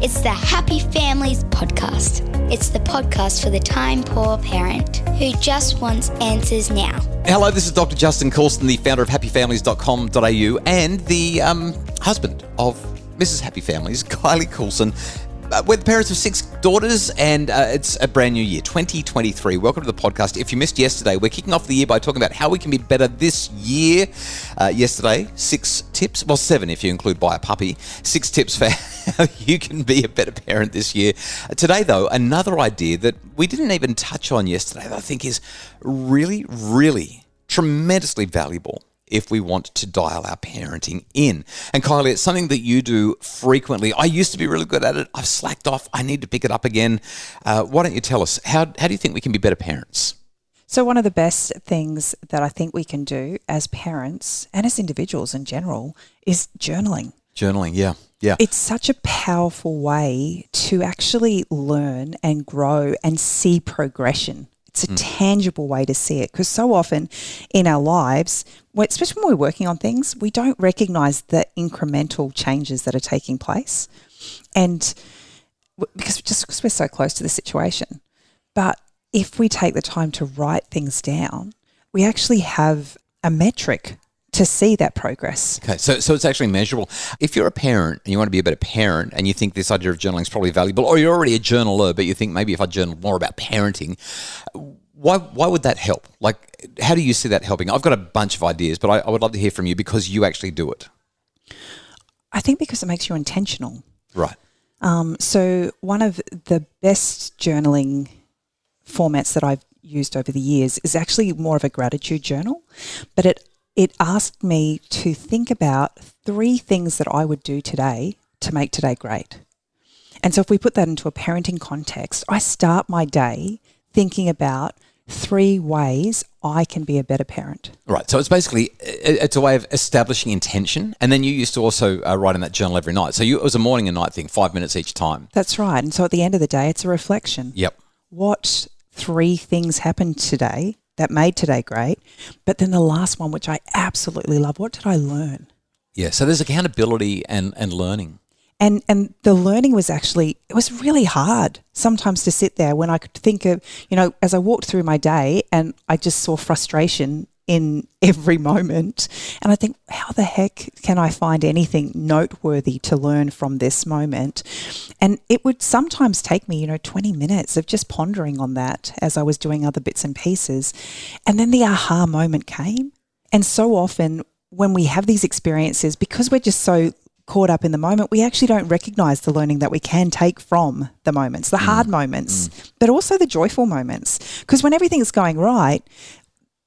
It's the Happy Families podcast. It's the podcast for the time-poor parent who just wants answers now. Hello, this is Dr. Justin Coulston, the founder of happyfamilies.com.au and the husband of Mrs. Happy Families, Kylie Coulson. We're the parents of 6 daughters, and it's a brand new year, 2023. Welcome to the podcast. If you missed yesterday, we're kicking off the year by talking about how we can be better this year. Yesterday, 6 tips, well 7 if you include buy a puppy, 6 tips for how you can be a better parent this year. Today, though, another idea that we didn't even touch on yesterday that I think is really, really tremendously valuable if we want to dial our parenting in. And Kylie, it's something that you do frequently. I used to be really good at it. I've slacked off. I need to pick it up again. Why don't you tell us, how do you think we can be better parents? So one of the best things that I think we can do as parents and as individuals in general is journaling. Journaling, yeah. It's such a powerful way to actually learn and grow and see progression. It's a tangible way to see it, because so often in our lives, especially when we're working on things, we don't recognise the incremental changes that are taking place, and because we're so close to the situation. But if we take the time to write things down, we actually have a metric to see that progress. Okay, so it's actually measurable. If you're a parent and you want to be a better parent and you think this idea of journaling is probably valuable, or you're already a journaler but you think maybe if I journal more about parenting, why would that help? Like, how do you see that helping? I've got a bunch of ideas, but I would love to hear from you because you actually do it. I think because it makes you intentional. Right. So one of the best journaling formats that I've used over the years is actually more of a gratitude journal, but it asked me to think about 3 things that I would do today to make today great. And so if we put that into a parenting context, I start my day thinking about 3 ways I can be a better parent. Right. So it's basically, it's a way of establishing intention. And then you used to also write in that journal every night. So it was a morning and night thing, 5 minutes each time. That's right. And so at the end of the day, it's a reflection. Yep. What 3 things happened today that made today great? But then the last one, which I absolutely love, what did I learn? Yeah. So there's accountability and learning. And the learning was actually, it was really hard sometimes to sit there when I could think of, as I walked through my day and I just saw frustration in every moment. And I think, how the heck can I find anything noteworthy to learn from this moment? And it would sometimes take me, 20 minutes of just pondering on that as I was doing other bits and pieces. And then the aha moment came. And so often when we have these experiences, because we're just so caught up in the moment, we actually don't recognize the learning that we can take from the moments, the hard moments, but also the joyful moments. Because when everything's going right,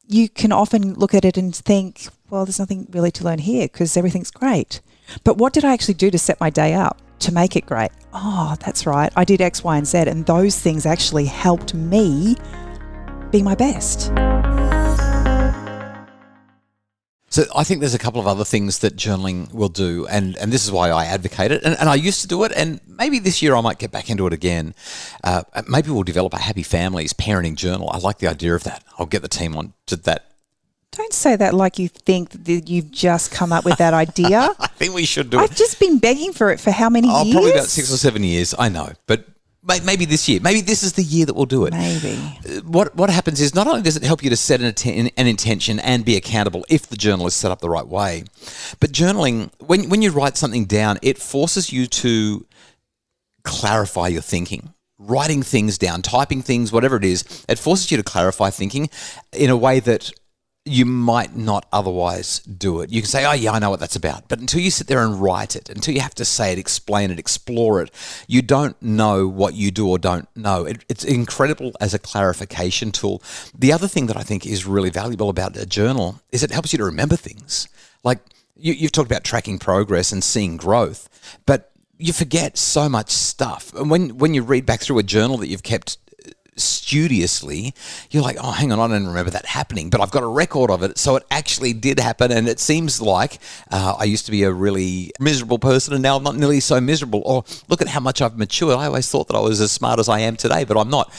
you can often look at it and think, well, there's nothing really to learn here because everything's great. But what did I actually do to set my day up to make it great? Oh, that's right. I did X, Y, and Z. And those things actually helped me be my best. So I think there's a couple of other things that journaling will do, and this is why I advocate it. And I used to do it, and maybe this year I might get back into it again. Maybe we'll develop a Happy Families parenting journal. I like the idea of that. I'll get the team on to that. Don't say that like you think that you've just come up with that idea. I think we should do it. I've just been begging for it for how many years? Probably about 6 or 7 years, I know. But maybe this year. Maybe this is the year that we'll do it. Maybe. What happens is not only does it help you to set an intention and be accountable if the journal is set up the right way, but journaling, when you write something down, it forces you to clarify your thinking. Writing things down, typing things, whatever it is, it forces you to clarify thinking in a way that you might not otherwise do it. You can say, oh yeah, I know what that's about. But until you sit there and write it, until you have to say it, explain it, explore it, you don't know what you do or don't know. It's incredible as a clarification tool. The other thing that I think is really valuable about a journal is it helps you to remember things. Like you've talked about tracking progress and seeing growth, but you forget so much stuff. And when you read back through a journal that you've kept studiously, you're like, oh, hang on, I don't remember that happening, but I've got a record of it, so it actually did happen, and it seems like I used to be a really miserable person, and now I'm not nearly so miserable, or look at how much I've matured. I always thought that I was as smart as I am today, but I'm not,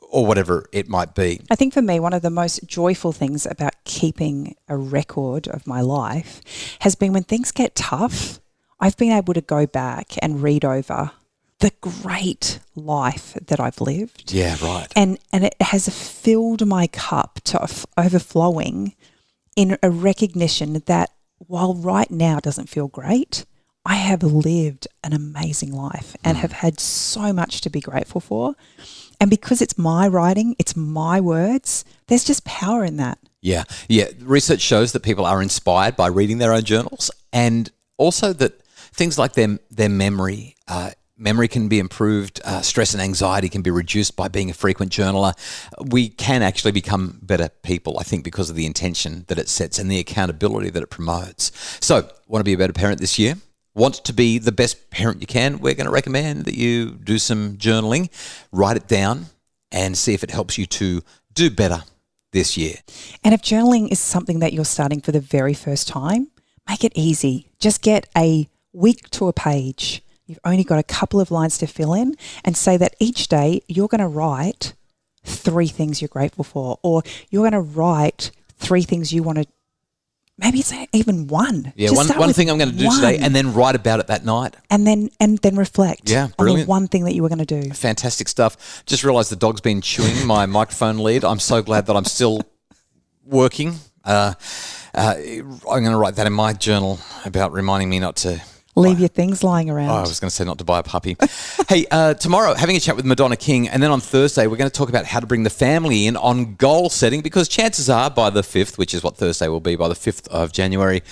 or whatever it might be. I think for me, one of the most joyful things about keeping a record of my life has been when things get tough, I've been able to go back and read over the great life that I've lived. Yeah, right. And it has filled my cup to overflowing in a recognition that while right now doesn't feel great, I have lived an amazing life and have had so much to be grateful for. And because it's my writing, it's my words, there's just power in that. Yeah. Research shows that people are inspired by reading their own journals, and also that things like their memory, memory can be improved, stress and anxiety can be reduced by being a frequent journaler. We can actually become better people, I think, because of the intention that it sets and the accountability that it promotes. So, want to be a better parent this year? Want to be the best parent you can? We're going to recommend that you do some journaling, write it down, and see if it helps you to do better this year. And if journaling is something that you're starting for the very first time, make it easy. Just get a week to a page. You've only got a couple of lines to fill in, and say that each day you're going to write 3 things you're grateful for, or you're going to write 3 things you want to, maybe it's even one. Yeah, Just one thing I'm going to do today, and then write about it that night. And then reflect Yeah, on the brilliant. one thing that you were going to do. Fantastic stuff. Just realised the dog's been chewing my microphone lead. I'm so glad that I'm still working. I'm going to write that in my journal about reminding me not to Leave your things lying around. Oh, I was going to say not to buy a puppy. Hey, tomorrow, having a chat with Madonna King, and then on Thursday, we're going to talk about how to bring the family in on goal setting, because chances are by the 5th, which is what Thursday will be, by the 5th of January,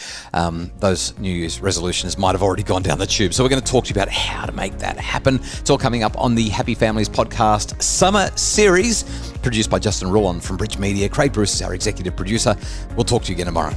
those New Year's resolutions might have already gone down the tube. So we're going to talk to you about how to make that happen. It's all coming up on the Happy Families Podcast Summer Series, produced by Justin Rullon from Bridge Media. Craig Bruce is our executive producer. We'll talk to you again tomorrow.